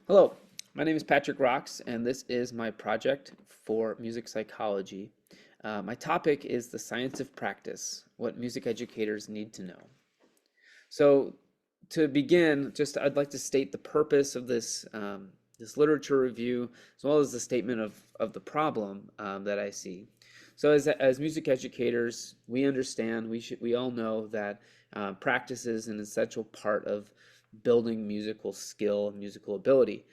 Hello, my name is Patrick Rocks, and this is my project for music psychology. My topic is the science of practice, what music educators need to know. So, to begin, I'd like to state the purpose of this literature review, as well as the statement of the problem that I see. So, as music educators, we understand we all know that practice is an essential part of building musical skill and musical ability,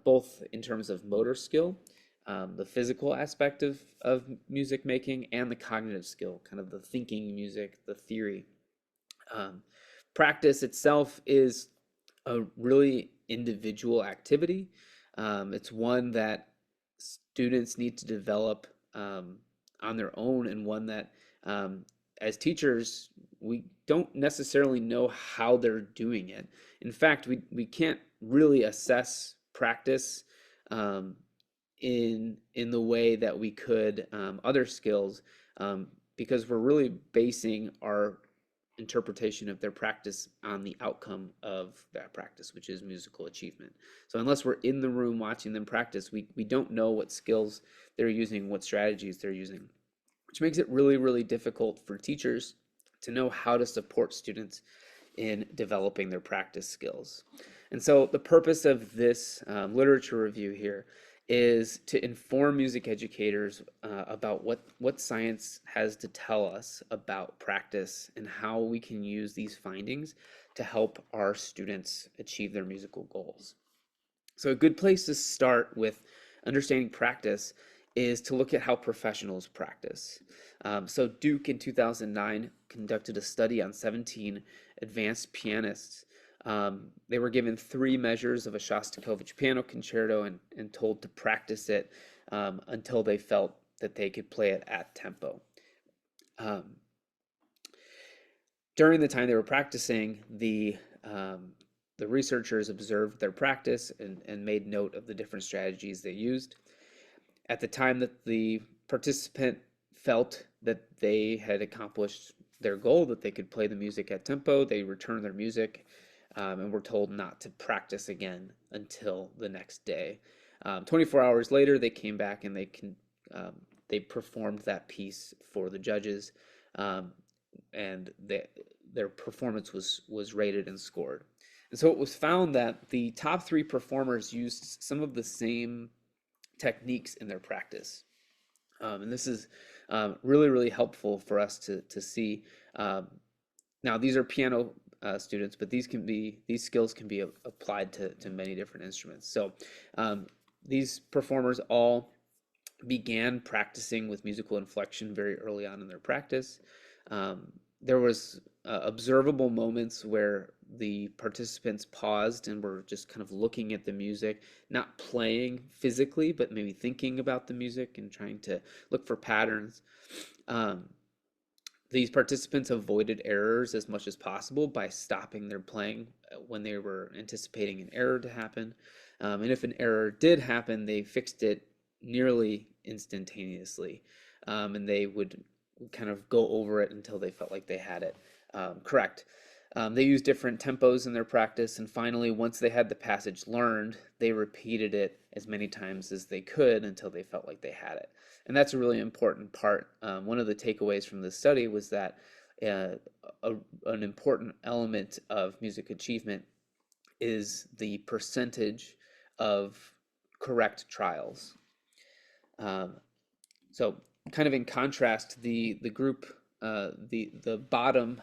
both in terms of motor skill, the physical aspect of music making, and the cognitive skill, kind of the thinking music, the theory. Um, Practice itself is a really individual activity. It's one that students need to develop on their own, and one that, as teachers, we don't necessarily know how they're doing it. In fact, we can't really assess practice um, in the way that we could other skills, because we're really basing our interpretation of their practice on the outcome of that practice, which is musical achievement. So unless we're in the room watching them practice, we don't know what skills they're using, what strategies they're using, which makes it really, really difficult for teachers to know how to support students in developing their practice skills. And so the purpose of this literature review here is to inform music educators about what science has to tell us about practice and how we can use these findings to help our students achieve their musical goals. So a good place to start with understanding practice is to look at how professionals practice. So Duke in 2009 conducted a study on 17 advanced pianists. They were given three measures of a Shostakovich piano concerto and told to practice it until they felt that they could play it at tempo. Um, During the time they were practicing, the researchers observed their practice and made note of the different strategies they used. At the time that the participant felt that they had accomplished their goal, that they could play the music at tempo, they returned their music and were told not to practice again until the next day. 24 hours later, they came back and they performed that piece for the judges, um, and their performance was rated and scored. And so it was found that the top three performers used some of the same techniques in their practice. And this is really, really helpful for us to see. Um, Now, these are piano students, but these skills can be applied to many different instruments. So um, these performers all began practicing with musical inflection very early on in their practice. There was observable moments where the participants paused and were just kind of looking at the music, not playing physically, but maybe thinking about the music and trying to look for patterns. Um, these participants avoided errors as much as possible by stopping their playing when they were anticipating an error to happen. And if an error did happen, they fixed it nearly instantaneously. And they would kind of go over it until they felt like they had it correct. They used different tempos in their practice, and finally, once they had the passage learned, they repeated it as many times as they could until they felt like they had it. And that's a really important part. One of the takeaways from this study was that uh, an important element of music achievement is the percentage of correct trials. Um, so, kind of in contrast, the group, the bottom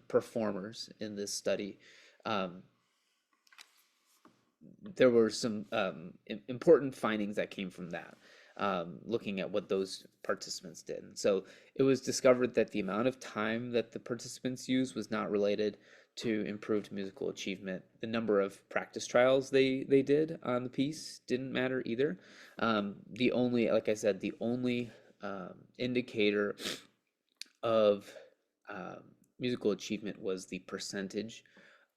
performers in this study, um, there were some important findings that came from that, looking at what those participants did. And so it was discovered that the amount of time that the participants used was not related to improved musical achievement. The number of practice trials they did on the piece didn't matter either. The only, like I said, the only indicator of um, musical achievement was the percentage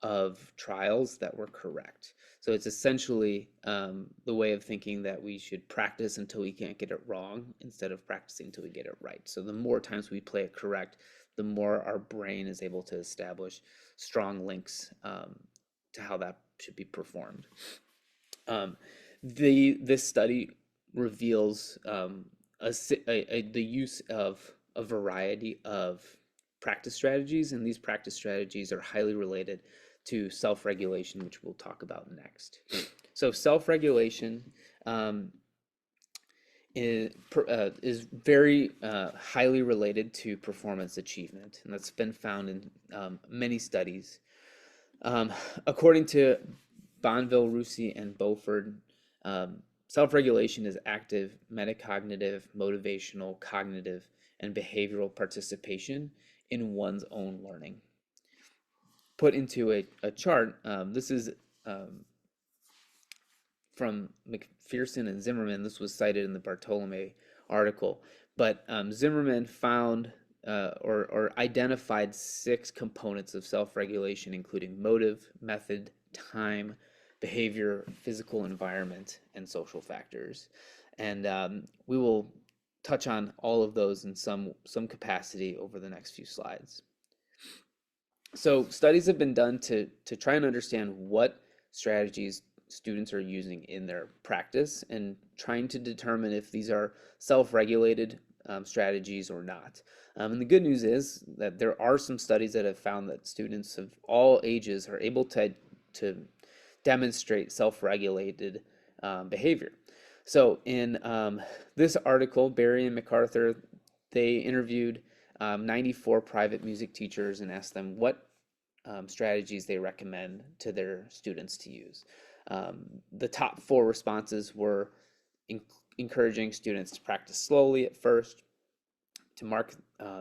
of trials that were correct. So it's essentially the way of thinking that we should practice until we can't get it wrong instead of practicing until we get it right. So the more times we play it correct, the more our brain is able to establish strong links to how that should be performed. Um, this study reveals the use of a variety of practice strategies, and these practice strategies are highly related to self-regulation, which we'll talk about next. So self-regulation um, is very highly related to performance achievement, and that's been found in many studies. Um, According to Bonville, Rusi, and Beauford, self-regulation is active metacognitive, motivational, cognitive, and behavioral participation in one's own learning. Put into a chart, this is um, from McPherson and Zimmerman. This was cited in the Bartolome article. But Zimmerman found or identified 6 components of self-regulation, including motive, method, time, behavior, physical environment, and social factors. And we will touch on all of those in some capacity over the next few slides. So studies have been done to try and understand what strategies students are using in their practice and trying to determine if these are self-regulated strategies or not. And the good news is that there are some studies that have found that students of all ages are able to demonstrate self-regulated behavior. So in this article, Barry and MacArthur, they interviewed 94 private music teachers and asked them what strategies they recommend to their students to use. The top 4 responses were encouraging students to practice slowly at first, to mark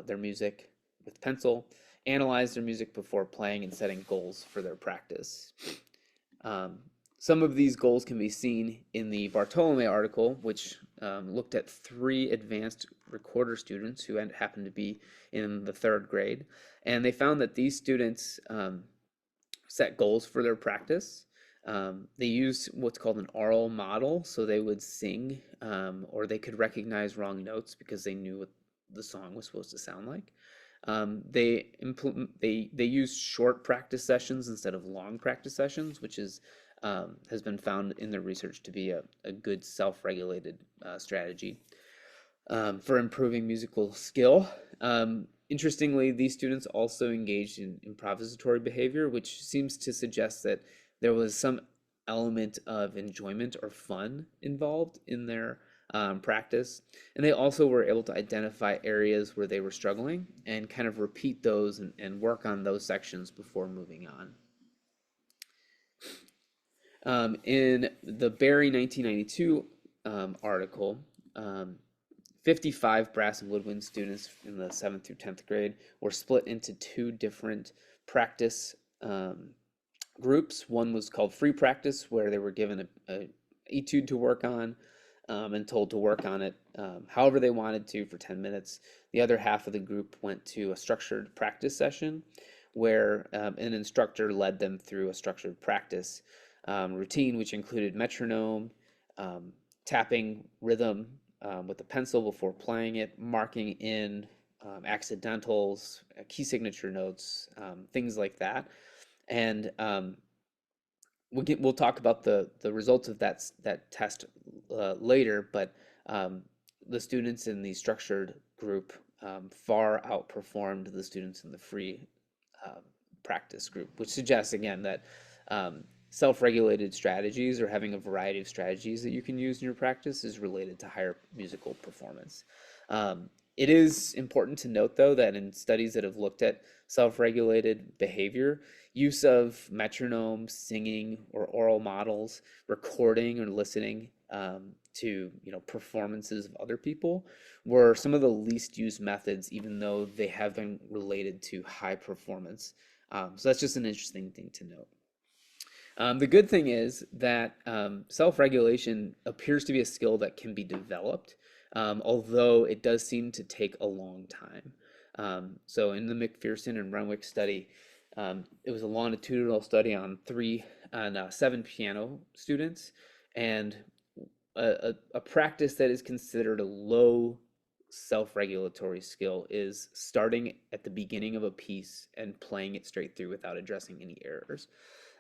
their music with pencil, analyze their music before playing, and setting goals for their practice. Some of these goals can be seen in the Bartolome article, which looked at 3 advanced recorder students who happened to be in the 3rd grade. And they found that these students set goals for their practice. They used what's called an aural model, so they would sing or they could recognize wrong notes because they knew what the song was supposed to sound like. They use short practice sessions instead of long practice sessions, which has been found in the research to be a good self-regulated strategy for improving musical skill. Interestingly, these students also engaged in improvisatory behavior, which seems to suggest that there was some element of enjoyment or fun involved in their practice. And they also were able to identify areas where they were struggling and kind of repeat those and work on those sections before moving on. In the Barry 1992 article, 55 brass and woodwind students in the 7th through 10th grade were split into 2 different practice groups. One was called free practice, where they were given a etude to work on and told to work on it however they wanted to for 10 minutes. The other half of the group went to a structured practice session where an instructor led them through a structured practice routine, which included metronome, tapping rhythm with a pencil before playing it, marking in accidentals, key signature notes, things like that. And we'll talk about the results of that test later, but the students in the structured group far outperformed the students in the free practice group, which suggests again that self-regulated strategies or having a variety of strategies that you can use in your practice is related to higher musical performance. It is important to note, though, that in studies that have looked at self-regulated behavior, use of metronome, singing, or aural models, recording or listening to performances of other people were some of the least used methods, even though they have been related to high performance. So that's just an interesting thing to note. The good thing is that self-regulation appears to be a skill that can be developed, although it does seem to take a long time. So in the McPherson and Renwick study, it was a longitudinal study on 7 piano students, and a practice that is considered a low self-regulatory skill is starting at the beginning of a piece and playing it straight through without addressing any errors.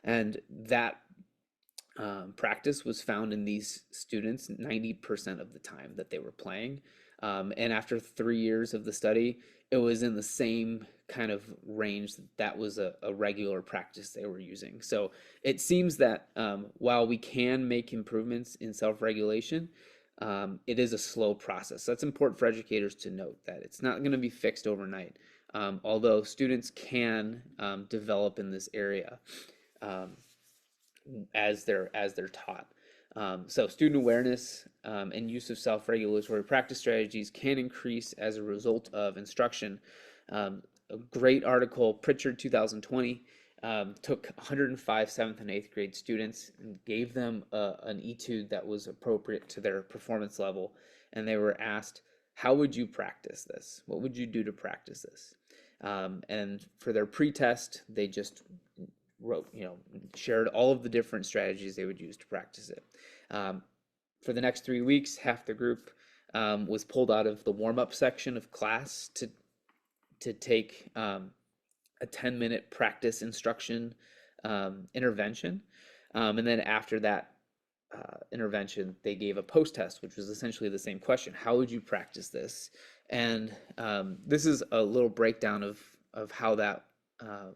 And that practice was found in these students 90% of the time that they were playing. And after 3 years of the study, it was in the same kind of range that was a regular practice they were using. So it seems that while we can make improvements in self-regulation, it is a slow process. So that's important for educators to note that it's not going to be fixed overnight, although students can develop in this area. Um, as they're taught. So student awareness and use of self-regulatory practice strategies can increase as a result of instruction. A great article, Pritchard 2020, took 105 7th and 8th grade students and gave them an etude that was appropriate to their performance level. And they were asked, how would you practice this? What would you do to practice this? And for their pretest, they just wrote, shared all of the different strategies they would use to practice it. For the next 3 weeks, half the group was pulled out of the warm-up section of class to take a 10-minute practice instruction intervention. And then after that intervention, they gave a post-test, which was essentially the same question. How would you practice this? And this is a little breakdown of how that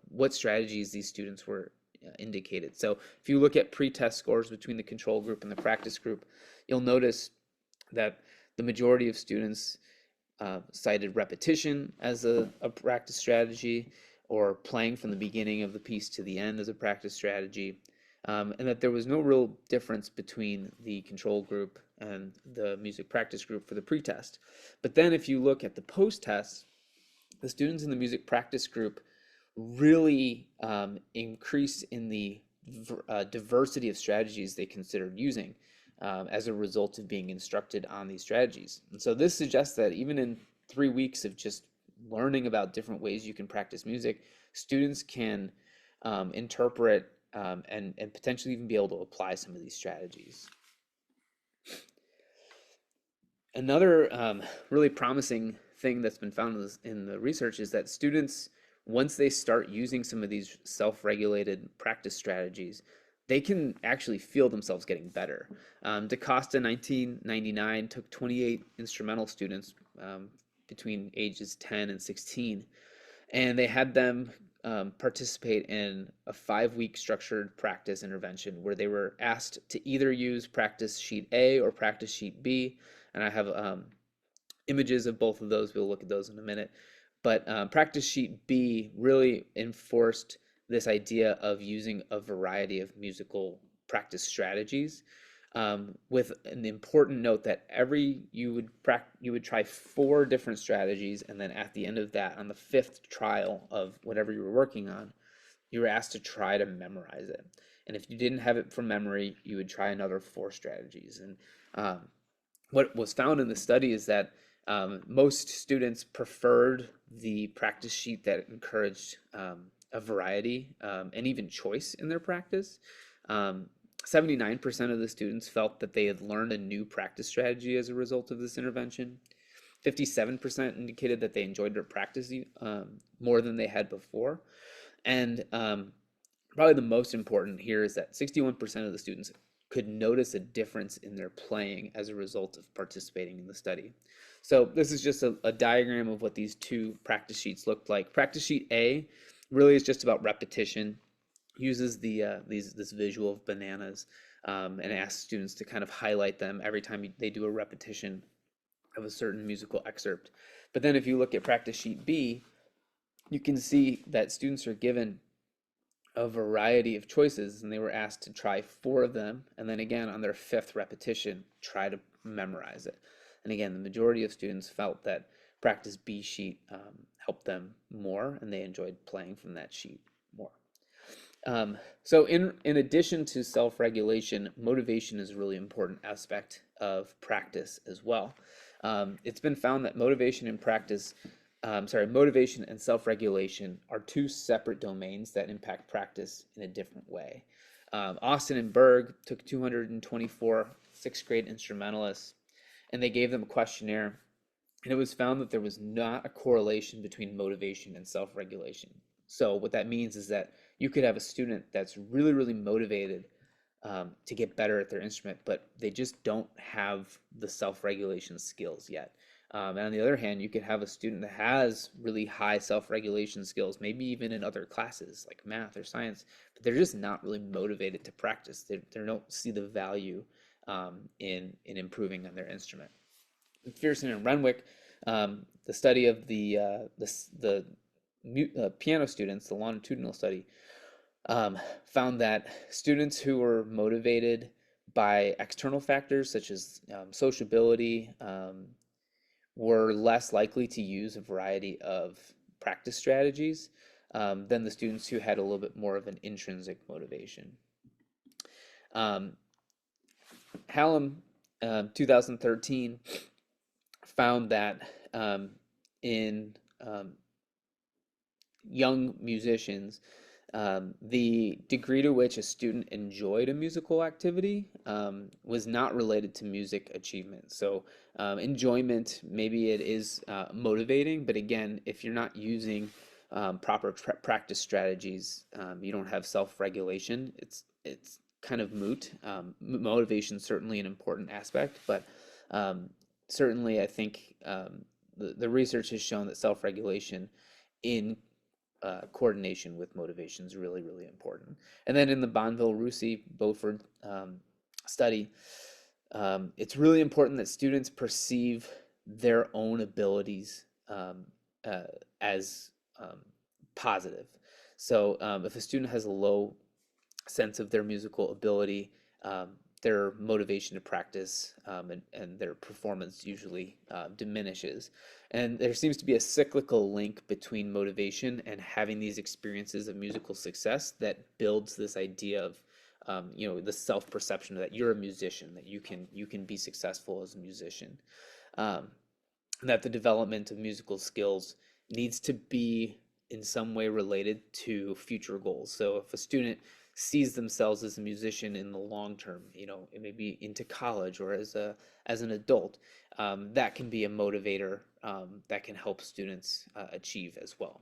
what strategies these students were indicated. So if you look at pre-test scores between the control group and the practice group, you'll notice that the majority of students cited repetition as a practice strategy, or playing from the beginning of the piece to the end as a practice strategy, and that there was no real difference between the control group and the music practice group for the pretest. But then if you look at the post-test, the students in the music practice group really increase in the diversity of strategies they considered using as a result of being instructed on these strategies. And so this suggests that even in 3 weeks of just learning about different ways you can practice music, students can interpret and potentially even be able to apply some of these strategies. Another really promising thing that's been found in the research is that students, once they start using some of these self-regulated practice strategies, they can actually feel themselves getting better. DaCosta 1999 took 28 instrumental students between ages 10 and 16, and they had them participate in a 5-week structured practice intervention where they were asked to either use practice sheet A or practice sheet B. And I have images of both of those. We'll look at those in a minute. But practice sheet B really enforced this idea of using a variety of musical practice strategies, with an important note that you would try 4 different strategies, and then at the end of that, on the 5th trial of whatever you were working on, you were asked to try to memorize it. And if you didn't have it from memory, you would try another 4 strategies. And what was found in the study is that most students preferred the practice sheet that encouraged a variety and even choice in their practice. 79% of the students felt that they had learned a new practice strategy as a result of this intervention. 57% indicated that they enjoyed their practice more than they had before. And probably the most important here is that 61% of the students could notice a difference in their playing as a result of participating in the study. So this is just a diagram of what these 2 practice sheets looked like. Practice sheet A really is just about repetition, uses this visual of bananas, and asks students to kind of highlight them every time they do a repetition of a certain musical excerpt. But then if you look at practice sheet B, you can see that students are given a variety of choices, and they were asked to try 4 of them, and then again on their 5th repetition, try to memorize it. And again, the majority of students felt that practice B sheet helped them more, and they enjoyed playing from that sheet more. So in addition to self-regulation, motivation is a really important aspect of practice as well. It's been found that motivation and self-regulation are 2 separate domains that impact practice in a different way. Austin and Berg took 224 6th grade instrumentalists, and they gave them a questionnaire, and it was found that there was not a correlation between motivation and self-regulation. So what that means is that you could have a student that's really, really motivated to get better at their instrument, but they just don't have the self-regulation skills yet. And on the other hand, you could have a student that has really high self-regulation skills, maybe even in other classes like math or science, but they're just not really motivated to practice. They don't see the value in improving on their instrument. McPherson and Renwick, the study of the piano students, the longitudinal study, found that students who were motivated by external factors such as sociability were less likely to use a variety of practice strategies than the students who had a little bit more of an intrinsic motivation. Um, Hallam, 2013, found that in young musicians, the degree to which a student enjoyed a musical activity was not related to music achievement. So, enjoyment, maybe it is motivating, but again, if you're not using proper practice strategies, you don't have self-regulation. It's kind of moot. Motivation is certainly an important aspect, but um, certainly I think the research has shown that self-regulation in coordination with motivation is really, really important. And then in the Bonville-Russi-Beaufort study, it's really important that students perceive their own abilities uh, as positive. So if a student has a low sense of their musical ability, their motivation to practice and their performance usually diminishes. And there seems to be a cyclical link between motivation and having these experiences of musical success that builds this idea of the self-perception that you're a musician, that you can be successful as a musician, um, that the development of musical skills needs to be in some way related to future goals. So if a student sees themselves as a musician in the long term, it may be into college or as an adult, that can be a motivator that can help students achieve as well.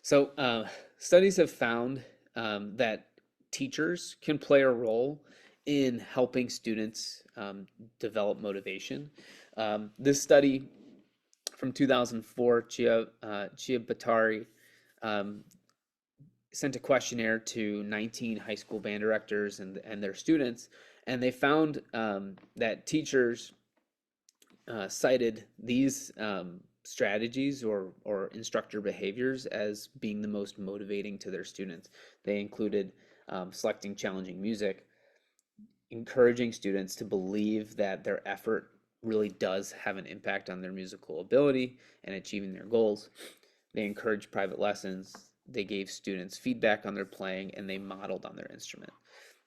So studies have found that teachers can play a role in helping students develop motivation. This study from 2004, Chia Batari um, sent a questionnaire to 19 high school band directors and their students, and they found that teachers cited these strategies or instructor behaviors as being the most motivating to their students. They included selecting challenging music, encouraging students to believe that their effort really does have an impact on their musical ability and achieving their goals. They encouraged private lessons. They gave students feedback on their playing, and they modeled on their instrument.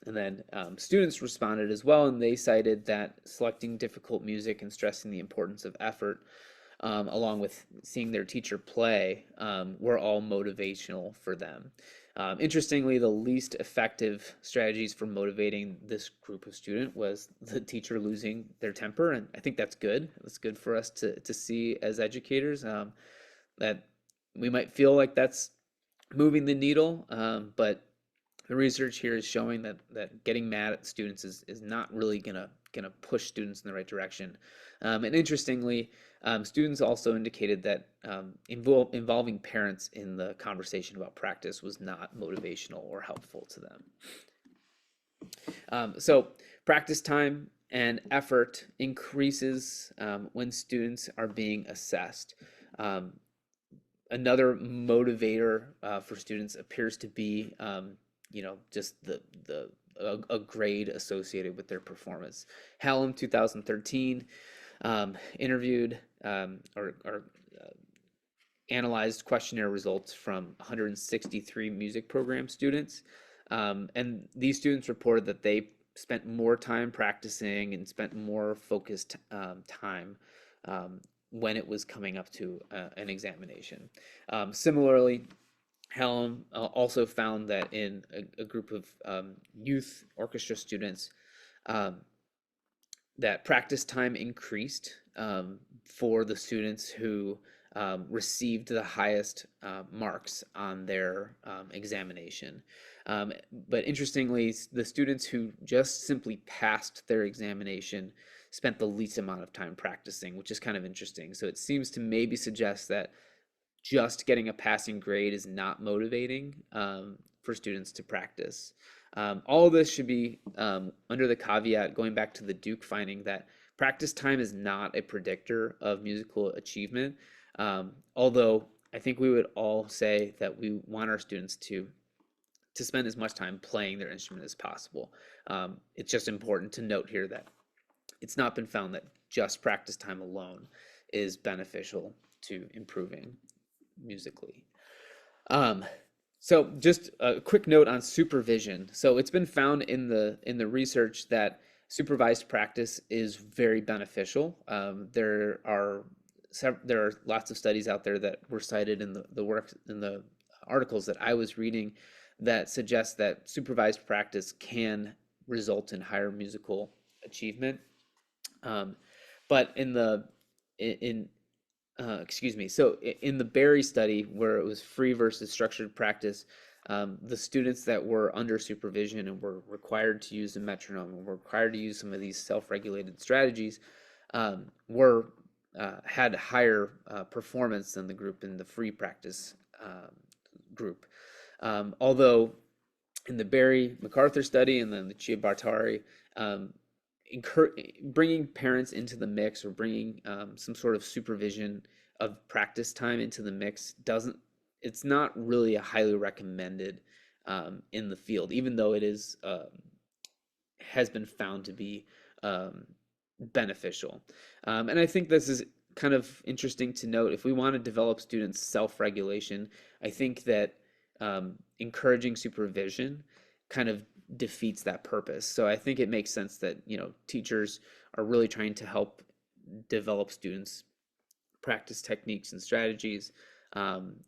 And then students responded as well, and they cited that selecting difficult music and stressing the importance of effort, along with seeing their teacher play, were all motivational for them. Interestingly, the least effective strategies for motivating this group of student was the teacher losing their temper, and I think that's good. It's good for us to see as educators that we might feel like that's moving the needle, but the research here is showing that getting mad at students is not really gonna push students in the right direction. And interestingly, students also indicated that involving parents in the conversation about practice was not motivational or helpful to them. So practice time and effort increases when students are being assessed. Another motivator for students appears to be just a grade associated with their performance. Hallam 2013 interviewed or analyzed questionnaire results from 163 music program students, and these students reported that they spent more time practicing and spent more focused time when it was coming up to an examination. Similarly, Hallam also found that in a group of youth orchestra students, um, that practice time increased for the students who received the highest marks on their examination. But interestingly, the students who just simply passed their examination spent the least amount of time practicing, which is kind of interesting. So it seems to maybe suggest that just getting a passing grade is not motivating for students to practice. All of this should be under the caveat, going back to the Duke finding, that practice time is not a predictor of musical achievement. Although I think we would all say that we want our students to spend as much time playing their instrument as possible. It's just important to note here that it's not been found that just practice time alone is beneficial to improving musically. So just a quick note on supervision. So it's been found in the research that supervised practice is very beneficial. There are lots of studies out there that were cited in the work in the articles that I was reading that suggest that supervised practice can result in higher musical achievement. But in the Berry study, where it was free versus structured practice, the students that were under supervision and were required to use a metronome and were required to use some of these self-regulated strategies were had higher performance than the group in the free practice group. Although in the Berry MacArthur study and then the Ciabattari, bringing parents into the mix, or bringing some sort of supervision of practice time into the mix, it's not really a highly recommended in the field, even though it has been found to be beneficial. And I think this is kind of interesting to note. If we want to develop students' self-regulation, I think that encouraging supervision kind of defeats that purpose. So I think it makes sense that, teachers are really trying to help develop students' practice techniques and strategies, and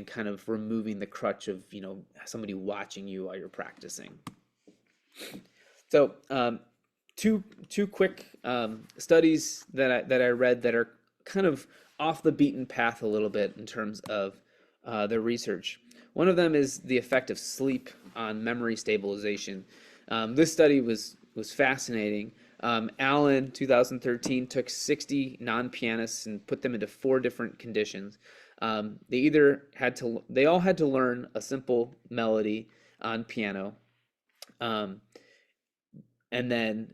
kind of removing the crutch of, somebody watching you while you're practicing. So two quick studies that I read that are kind of off the beaten path a little bit in terms of their research. One of them is the effect of sleep on memory stabilization. This study was fascinating. Allen, 2013, took 60 non-pianists and put them into 4 different conditions. They all had to learn a simple melody on piano, and then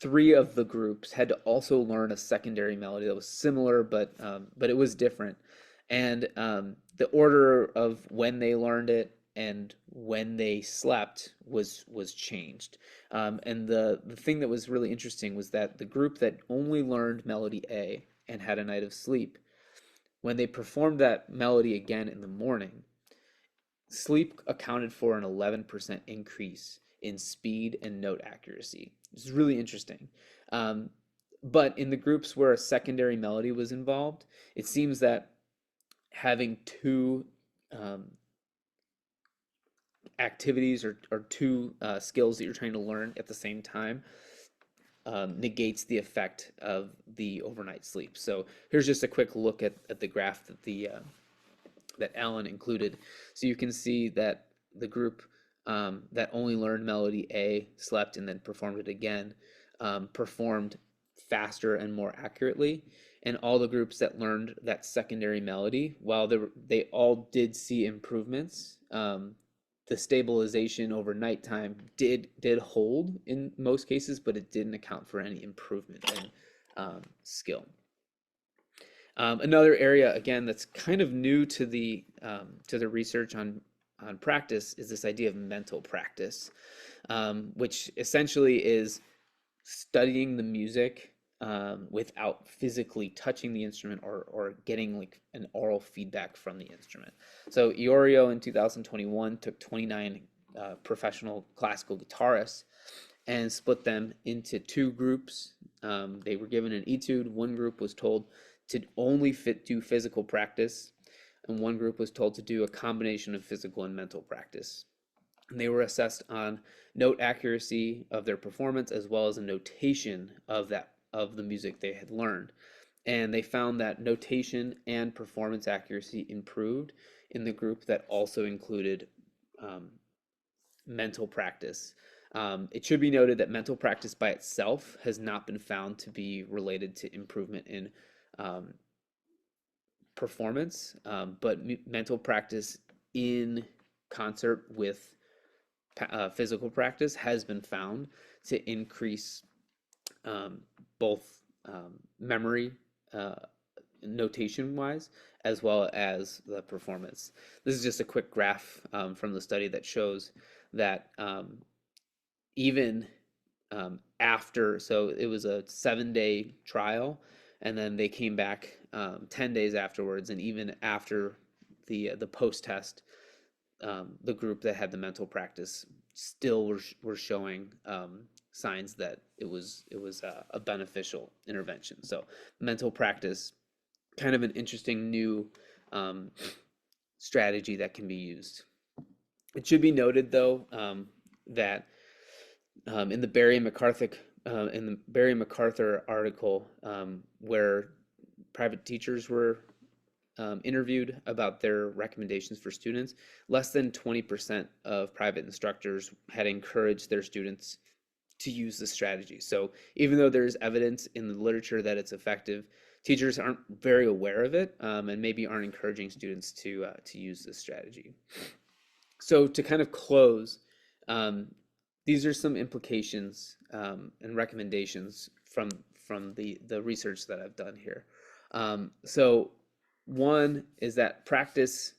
3 of the groups had to also learn a secondary melody that was similar, but it was different. And the order of when they learned it and when they slept was changed. And the thing that was really interesting was that the group that only learned melody A and had a night of sleep, when they performed that melody again in the morning, sleep accounted for an 11% increase in speed and note accuracy. It's really interesting. But in the groups where a secondary melody was involved, it seems that having 2 activities or 2 skills that you're trying to learn at the same time negates the effect of the overnight sleep. So here's just a quick look at the graph that Allen included. So you can see that the group that only learned melody A, slept, and then performed it again, performed faster and more accurately. And all the groups that learned that secondary melody, while they all did see improvements, the stabilization over nighttime did hold in most cases, but it didn't account for any improvement in skill. Another area, again, that's kind of new to the research on practice is this idea of mental practice, which essentially is studying the music without physically touching the instrument or getting like an oral feedback from the instrument. So Iorio in 2021 took 29 professional classical guitarists and split them into 2 groups. They were given an etude. One group was told to only do physical practice, and one group was told to do a combination of physical and mental practice. And they were assessed on note accuracy of their performance, as well as a notation of the music they had learned. And they found that notation and performance accuracy improved in the group that also included um, mental practice. It should be noted that mental practice by itself has not been found to be related to improvement in um, performance, but mental practice in concert with physical practice has been found to increase um, both memory, uh, notation wise, as well as the performance. This is just a quick graph from the study that shows that even after, so it was a 7 day trial, and then they came back 10 days afterwards, and even after the post test, the group that had the mental practice still were showing signs that it was a beneficial intervention. So mental practice, kind of an interesting new um, strategy that can be used. It should be noted though that in the Barry MacArthur article, where private teachers were interviewed about their recommendations for students, less than 20% of private instructors had encouraged their students to use this strategy. So even though there's evidence in the literature that it's effective, teachers aren't very aware of it, and maybe aren't encouraging students to use this strategy. So to kind of close, um, these are some implications and recommendations from the research that I've done here. So one is that practice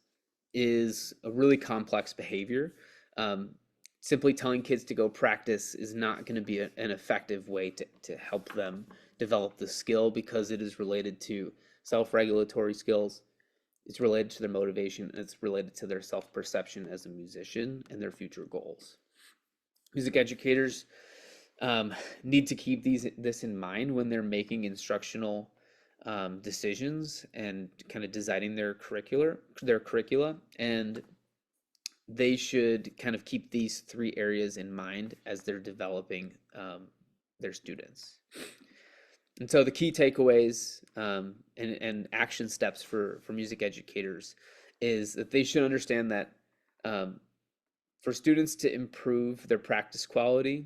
is a really complex behavior. Um, Simply telling kids to go practice is not going to be an effective way to help them develop the skill, because it is related to self-regulatory skills, it's related to their motivation, and it's related to their self-perception as a musician and their future goals. Music educators um, need to keep this in mind when they're making instructional decisions and kind of designing their curricula, and they should kind of keep these three areas in mind as they're developing their students. And so the key takeaways and action steps for music educators is that they should understand that um, for students to improve their practice quality,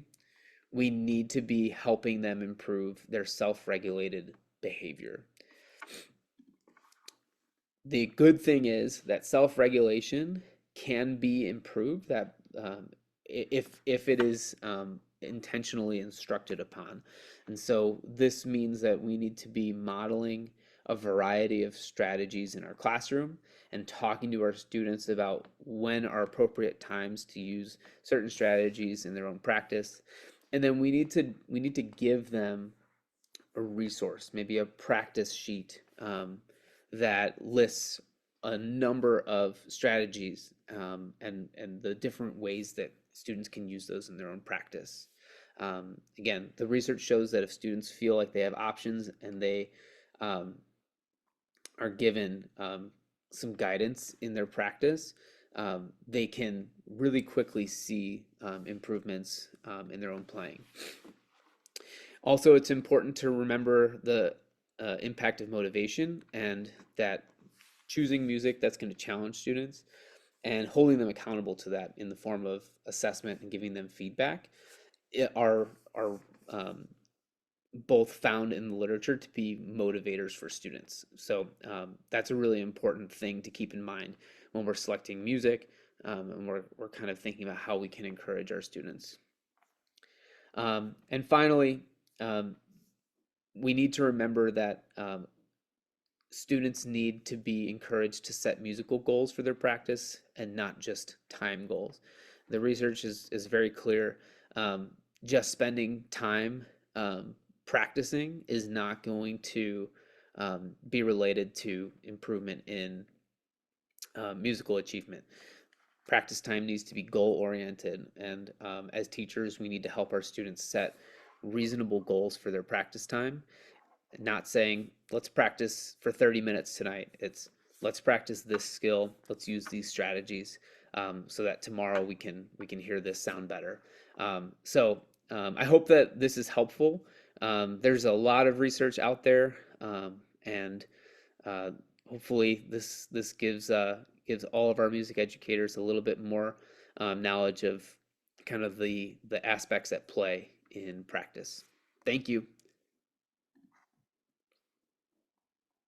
we need to be helping them improve their self-regulated behavior. The good thing is that self-regulation can be improved, that if it is intentionally instructed upon. And so this means that we need to be modeling a variety of strategies in our classroom and talking to our students about when are appropriate times to use certain strategies in their own practice. And then we need to give them a resource, maybe a practice sheet that lists a number of strategies, and the different ways that students can use those in their own practice. Again, the research shows that if students feel like they have options and they um, are given some guidance in their practice, they can really quickly see improvements in their own playing. Also, it's important to remember the impact of motivation, and that choosing music that's going to challenge students and holding them accountable to that in the form of assessment and giving them feedback are both found in the literature to be motivators for students. So that's a really important thing to keep in mind when we're selecting music, and we're kind of thinking about how we can encourage our students. And finally, um, we need to remember that students need to be encouraged to set musical goals for their practice and not just time goals. The research is very clear. Um, just spending time practicing is not going to be related to improvement in musical achievement. Practice time needs to be goal oriented, and as teachers, we need to help our students set reasonable goals for their practice time. Not saying let's practice for 30 minutes tonight. It's let's practice this skill. Let's use these strategies so that tomorrow we can hear this sound better. I hope that this is helpful. There's a lot of research out there. and uh, hopefully this gives all of our music educators a little bit more knowledge of kind of the aspects at play in practice. Thank you.